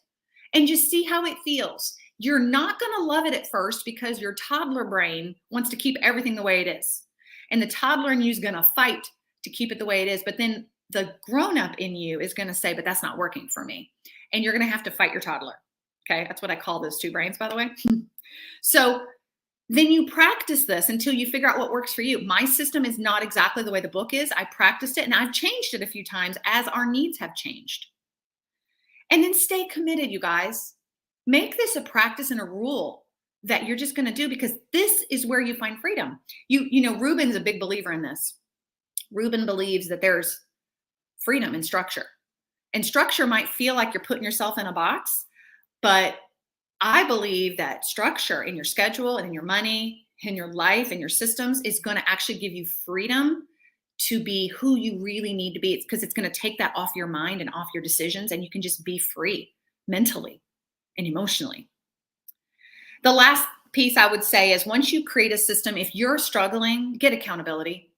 and just see how it feels. You're not going to love it at first because your toddler brain wants to keep everything the way it is. And the toddler in you is going to fight to keep it the way it is. But then the grown-up in you is going to say, but that's not working for me. And you're going to have to fight your toddler. Okay. That's what I call those 2 brains, by the way. So then you practice this until you figure out what works for you. My system is not exactly the way the book is. I practiced it and I've changed it a few times as our needs have changed. And then stay committed, you guys. Make this a practice and a rule that you're just going to do, because this is where you find freedom. You know, Ruben's a big believer in this. Ruben believes that there's freedom in structure. And structure might feel like you're putting yourself in a box, but I believe that structure in your schedule and in your money, in your life and your systems is going to actually give you freedom to be who you really need to be. It's because it's going to take that off your mind and off your decisions, and you can just be free mentally and emotionally. The last piece I would say is, once you create a system, if you're struggling, get accountability.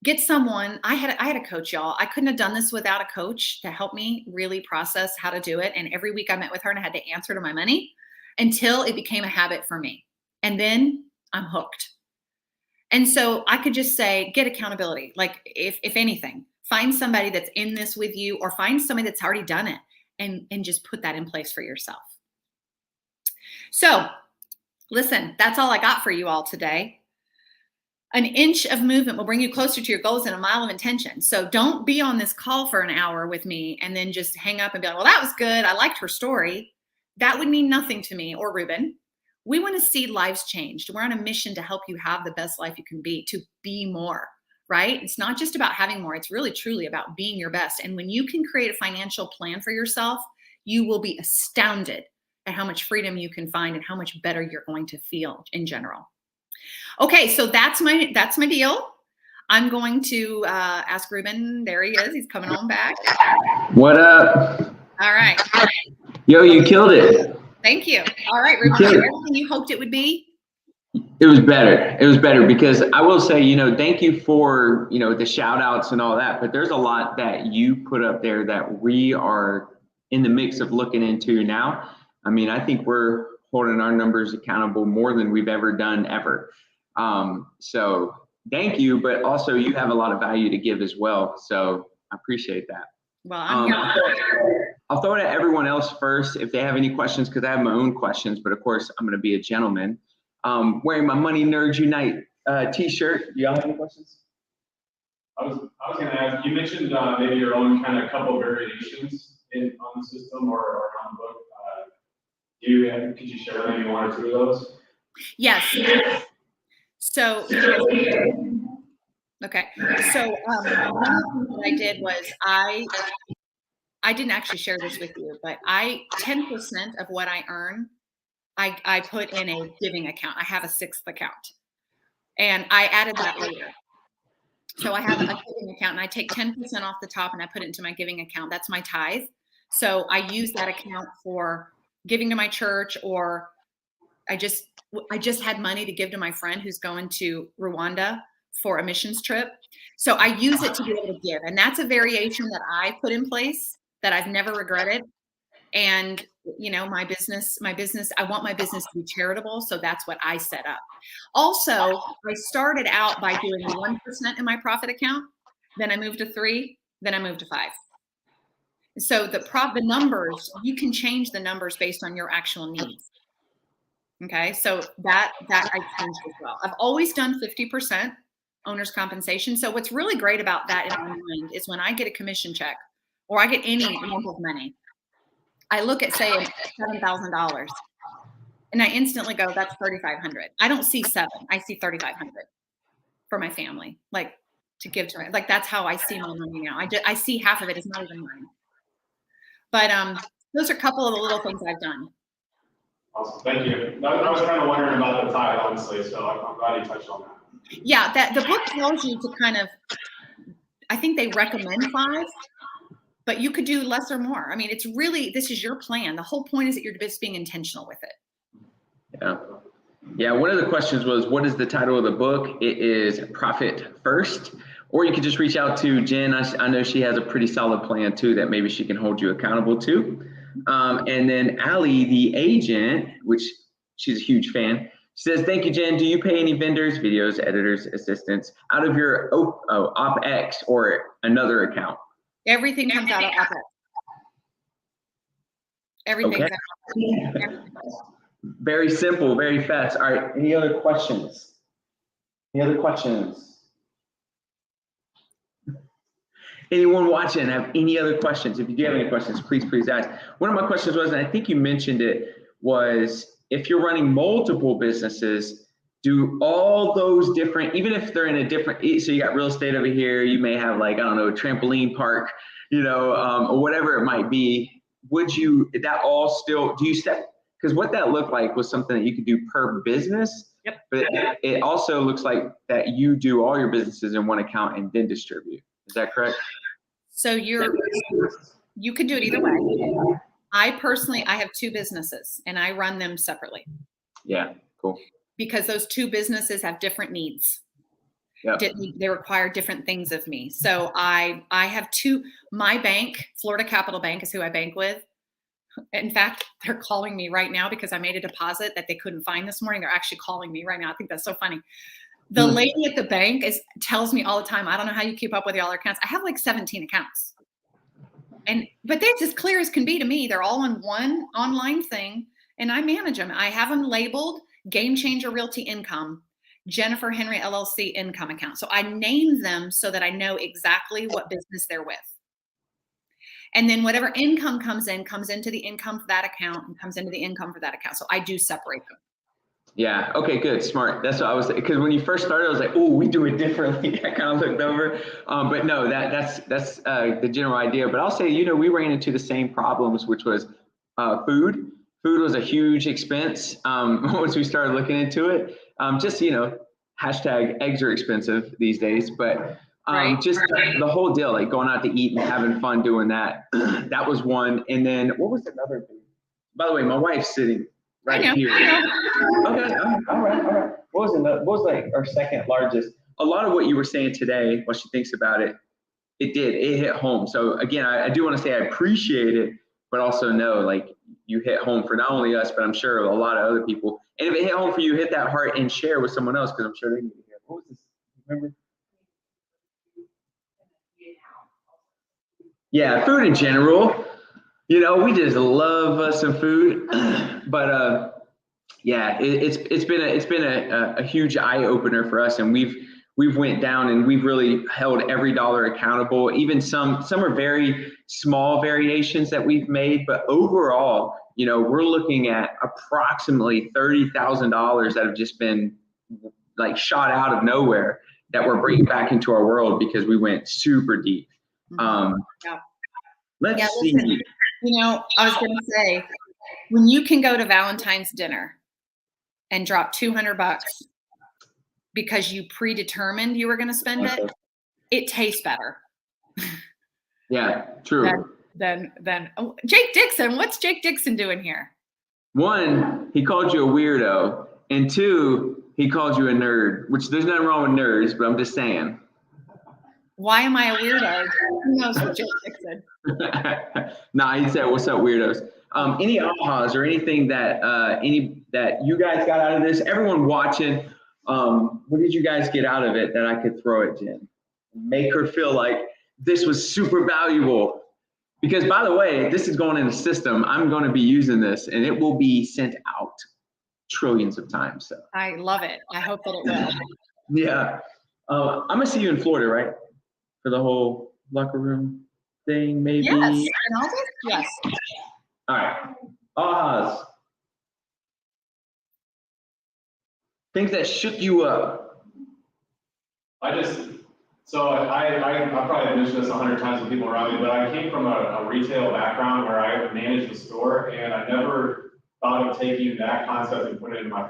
Get someone. I had a coach, y'all. I couldn't have done this without a coach to help me really process how to do it. And every week I met with her and I had to answer to my money until it became a habit for me. And then I'm hooked. And so I could just say, get accountability. Like, if anything, find somebody that's in this with you, or find somebody that's already done it, and just put that in place for yourself. So listen, that's all I got for you all today. An inch of movement will bring you closer to your goals and a mile of intention. So don't be on this call for an hour with me and then just hang up and be like, well, that was good. I liked her story. That would mean nothing to me or Ruben. We want to see lives changed. We're on a mission to help you have the best life you can be, to be more, right? It's not just about having more. It's really, truly about being your best. And when you can create a financial plan for yourself, you will be astounded at how much freedom you can find and how much better you're going to feel in general. Okay, so that's my deal. I'm going to ask Ruben. There he is. He's coming on back.
What up?
All right.
Yo, you killed it.
Thank you. All right, Ruben. Everything you hoped it would be?
It was better. It was better, because I will say, you know, thank you for, you know, the shout outs and all that, but there's a lot that you put up there that we are in the mix of looking into now. I mean, I think we're holding our numbers accountable more than we've ever done ever. So thank you, but also you have a lot of value to give as well. So I appreciate that.
Well, I'm here.
I'll throw it at everyone else first if they have any questions, because I have my own questions, but of course I'm going to be a gentleman. Wearing my Money Nerds Unite t-shirt. Do y'all have any questions?
I was going to ask, you mentioned maybe your own kind of couple variations on the system or on the book. Could you share maybe one or two of those?
Yes. So, okay. So one of the things that I did was I didn't actually share this with you, but 10% of what I earn, I put in a giving account. I have a 6th account, and I added that later. So I have a giving account, and I take 10% off the top and I put it into my giving account. That's my tithe. So I use that account for giving to my church, or I just had money to give to my friend who's going to Rwanda for a missions trip. So I use it to be able to give. And that's a variation that I put in place that I've never regretted. And, you know, my business, I want my business to be charitable. So that's what I set up. Also, I started out by doing 1% in my profit account. Then I moved to 3, then I moved to 5. So the numbers, you can change the numbers based on your actual needs. Okay, so that I changed as well. I've always done 50% owner's compensation. So what's really great about that in my mind is when I get a commission check or I get any lump of money, I look at, say, $7,000, and I instantly go, that's $3,500. I don't see 7, I see $3,500 for my family, like to give to me. Like that's how I see my money now. I see half of it is not even mine. But those are a couple of the little things I've done.
Awesome, thank you. I was kind of wondering about the tithe, honestly, so I'm glad you touched on that.
Yeah, the book tells you to kind of, I think they recommend 5, but you could do less or more. I mean, it's really, this is your plan. The whole point is that you're just being intentional with it.
Yeah. One of the questions was, what is the title of the book? It is Profit First. Or you could just reach out to Jen. I know she has a pretty solid plan too that maybe she can hold you accountable to. And then Allie, the agent, which she's a huge fan, says, thank you, Jen. Do you pay any vendors, videos, editors, assistants out of your OpEx or another account?
Everything comes out of OpEx. Everything.
Okay. Very simple, very fast. All right. Any other questions? Anyone watching have any other questions? If you do have any questions, please ask. One of my questions was, and I think you mentioned it, was if you're running multiple businesses, do all those different, even if they're in a different, so you got real estate over here, you may have like, I don't know, a trampoline park, or whatever it might be. That all still, do you set, because what that looked like was something that you could do per business.
Yep.
But it also looks like that you do all your businesses in one account and then distribute. Is that correct?
So you can do it either way. I have 2 businesses and I run them separately.
Yeah, cool.
Because those 2 businesses have different needs.
Yep.
They require different things of me. So I have 2, my bank, Florida Capital Bank is who I bank with. In fact, they're calling me right now because I made a deposit that they couldn't find this morning. They're actually calling me right now. I think that's so funny. The lady at the bank tells me all the time, I don't know how you keep up with all our accounts. I have like 17 accounts. But they're as clear as can be to me. They're all in one online thing and I manage them. I have them labeled Game Changer Realty Income, Jennifer Henry LLC income account. So I name them so that I know exactly what business they're with. And then whatever income comes into the income for that account and comes into the income for that account. So I do separate them.
Yeah. Okay, good. Smart. That's what I was, because when you first started, I was like, oh, we do it differently. I kind of looked over, but no, that's the general idea. But I'll say, we ran into the same problems, which was food. Food was a huge expense once we started looking into it. Hashtag eggs are expensive these days, but
right.
Just the whole deal, like going out to eat and having fun doing that. That was one. And then what was another thing? By the way, my wife's sitting right here. Okay. All right. What was like our second largest? A lot of what you were saying today, while she thinks about it, it hit home. So again, I do want to say I appreciate it, but also know like you hit home for not only us, but I'm sure a lot of other people. And if it hit home for you, hit that heart and share with someone else, because I'm sure they need to hear. What was this? Remember? Yeah, food in general. We just love us some food, but yeah, it's been a huge eye opener for us, and we've went down and we've really held every dollar accountable. Even some are very small variations that we've made, but overall, we're looking at approximately $30,000 that have just been like shot out of nowhere that we're bringing back into our world because we went super deep. Let's see.
Listen, I was going to say, when you can go to Valentine's dinner and drop $200 because you predetermined you were going to spend it, it tastes better.
Yeah, true.
Then Jake Dixon, what's Jake Dixon doing here? 1,
he called you a weirdo, and 2, he called you a nerd, which there's nothing wrong with nerds, but I'm just saying.
Why am I a weirdo? Who knows what Jake Dixon?
Nah, he said, "What's up, weirdos?" Any ahas or anything that that you guys got out of this? Everyone watching, what did you guys get out of it that I could throw at Jen? Make her feel like this was super valuable. Because by the way, this is going in the system. I'm going to be using this, and it will be sent out trillions of times. So
I love it. I hope that it will.
Yeah, I'm gonna see you in Florida, right? For the whole locker room thing, maybe?
Yes, in August? Yes.
All right. Ahas. Things that shook you up.
I probably mentioned this 100 times with people around me, but I came from a retail background where I managed the store, and I never thought of taking that concept and putting it in my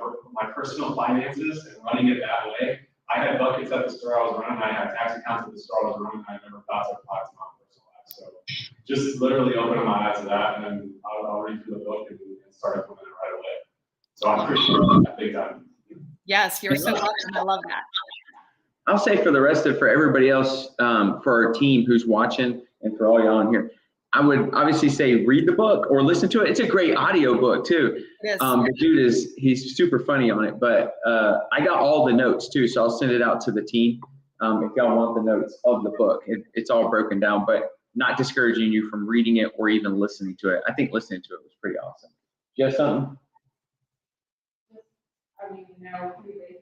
personal finances and running it that way. I had buckets at the store I was running. I had tax accounts at the store I was running. I never thought to apply to my personal life. So just literally opening my eyes to that, and then I'll read through the book and start implementing it right away. So I appreciate that big time.
Yes, you're so welcome. I love that.
I'll say for everybody else, for our team who's watching, and for all y'all in here, I would obviously say read the book or listen to it. It's a great audio book too.
It is.
The dude he's super funny on it, but I got all the notes too, so I'll send it out to the team if y'all want the notes of the book. It's all broken down, but not discouraging you from reading it or even listening to it. I think listening to it was pretty awesome. Do you have something?
Pretty basic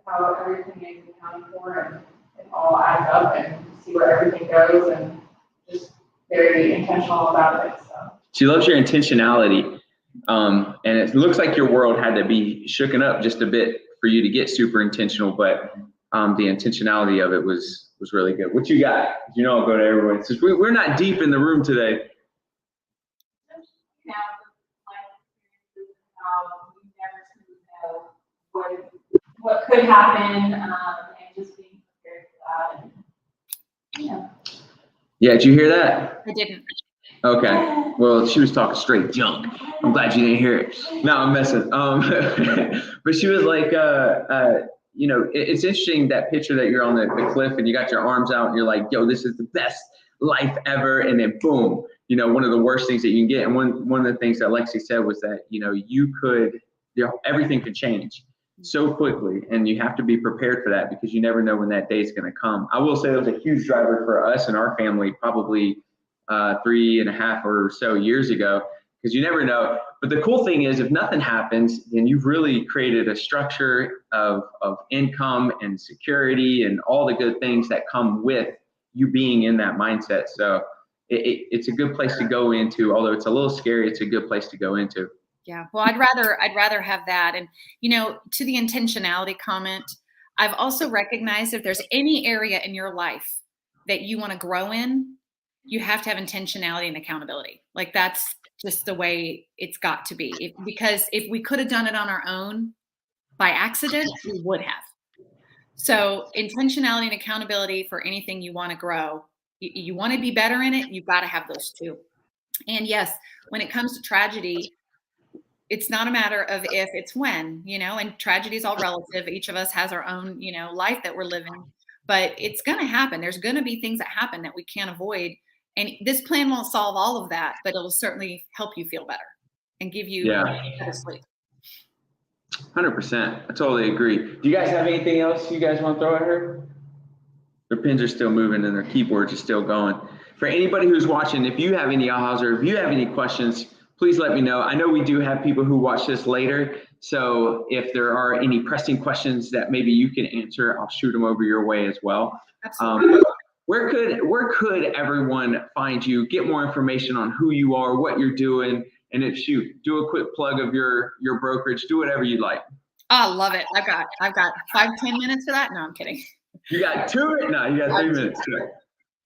how everything is accounted for, and it all adds up, and see where everything goes, and just very intentional about it. So
She loves your intentionality. And it looks like your world had to be shooken up just a bit for you to get super intentional, but the intentionality of it was really good. What you got? You know, I'll go to everyone. Since we're not deep in the room today.
What could happen, and just being prepared for that. And,
Yeah, did you hear that?
I didn't.
Okay. Well, she was talking straight junk. I'm glad you didn't hear it. No, I'm messing. But she was like, you know, it's interesting that picture that you're on the cliff and you got your arms out and you're like, yo, this is the best life ever. And then boom, you know, one of the worst things that you can get. And one of the things that Lexi said was that, you know, everything could change so quickly, and you have to be prepared for that because you never know when that day is going to come. I will say it was a huge driver for us and our family probably 3.5 or so years ago, because you never know. But the cool thing is, if nothing happens, then you've really created a structure of income and security and all the good things that come with you being in that mindset. So it's a good place to go into, although it's a little scary, it's a good place to go into.
Yeah, well, I'd rather have that. And, you know, to the intentionality comment, I've also recognized if there's any area in your life that you want to grow in, you have to have intentionality and accountability. Like that's just the way it's got to be. Because if we could have done it on our own by accident, we would have. So intentionality and accountability for anything you want to grow, you want to be better in it, you've got to have those two. And yes, when it comes to tragedy, it's not a matter of if, it's when, you know, and tragedy is all relative. Each of us has our own, you know, life that we're living, but it's going to happen. There's going to be things that happen that we can't avoid. And this plan won't solve all of that, but it'll certainly help you feel better and give you better sleep.
100%. I totally agree. Do you guys have anything else you guys want to throw at her? Their pins are still moving and their keyboards are still going. For anybody who's watching, if you have any ahas or if you have any questions, please let me know. I know we do have people who watch this later. So if there are any pressing questions that maybe you can answer, I'll shoot them over your way as well.
Absolutely.
Where could everyone find you, get more information on who you are, what you're doing, and if do a quick plug of your brokerage, do whatever you like.
Oh, I love it. I've got 5-10 minutes for that. No, I'm kidding.
You got 2 minutes? No, you got 3 minutes.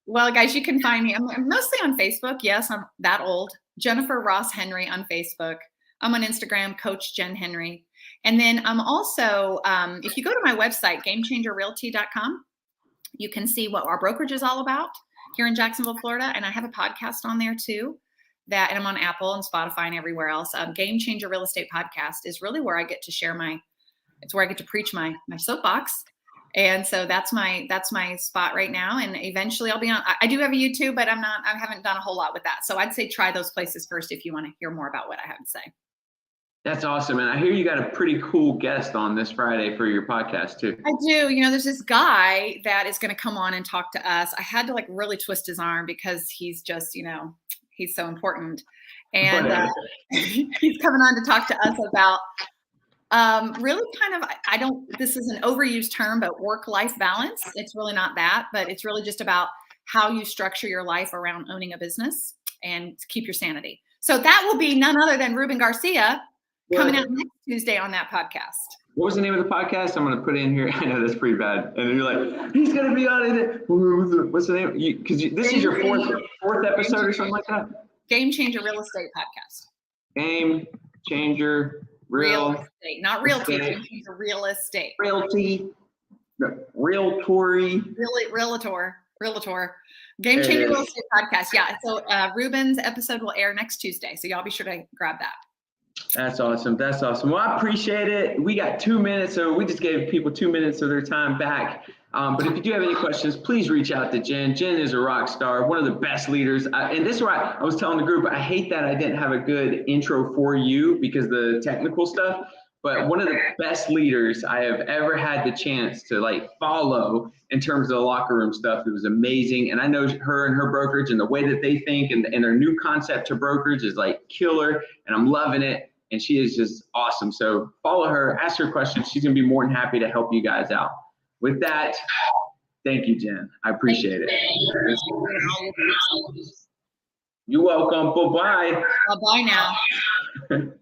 Well, guys, you can find me. I'm mostly on Facebook. Yes, I'm that old. Jennifer Ross Henry on Facebook. I'm on Instagram, Coach Jen Henry. And then I'm also, if you go to my website, gamechangerrealty.com, you can see what our brokerage is all about here in Jacksonville, Florida. And I have a podcast on there too, and I'm on Apple and Spotify and everywhere else. Game Changer Real Estate Podcast is really where I get to share it's where I get to preach my soapbox. And so that's my spot right now. And eventually I'll be on, I do have a YouTube, but I haven't done a whole lot with that. So I'd say try those places first if you want to hear more about what I have to say.
That's awesome. And I hear you got a pretty cool guest on this Friday for your podcast too.
I do. You know, there's this guy that is going to come on and talk to us. I had to like really twist his arm because he's just, you know, he's so important. And he's coming on to talk to us about really kind of, this is an overused term, but work-life balance. It's really not that, but it's really just about how you structure your life around owning a business and keep your sanity. So that will be none other than Ruben Garcia coming out next Tuesday on that podcast.
What was the name of the podcast? I'm going to put it in here. I know that's pretty bad. And you're like, he's going to be on it. What's the name? Because this is your fourth episode or something like that?
Game Changer Real Estate Podcast.
Game Changer Real
Estate. Not realty. Game Changer Real Estate.
Realty.
Realtor. Game Changer Real Estate Podcast. Yeah. So Ruben's episode will air next Tuesday. So y'all be sure to grab that.
That's awesome. That's awesome. Well, I appreciate it. We got 2 minutes, so we just gave people 2 minutes of their time back. But if you do have any questions, please reach out to Jen. Jen is a rock star, one of the best leaders. And this is why I was telling the group, I hate that I didn't have a good intro for you because the technical stuff. But one of the best leaders I have ever had the chance to like follow in terms of the locker room stuff. It was amazing. And I know her and her brokerage and the way that they think and their new concept to brokerage is like killer. And I'm loving it. And she is just awesome. So follow her, ask her questions. She's going to be more than happy to help you guys out. With that, thank you, Jen. I appreciate it. You're welcome. Bye-bye.
Bye-bye now.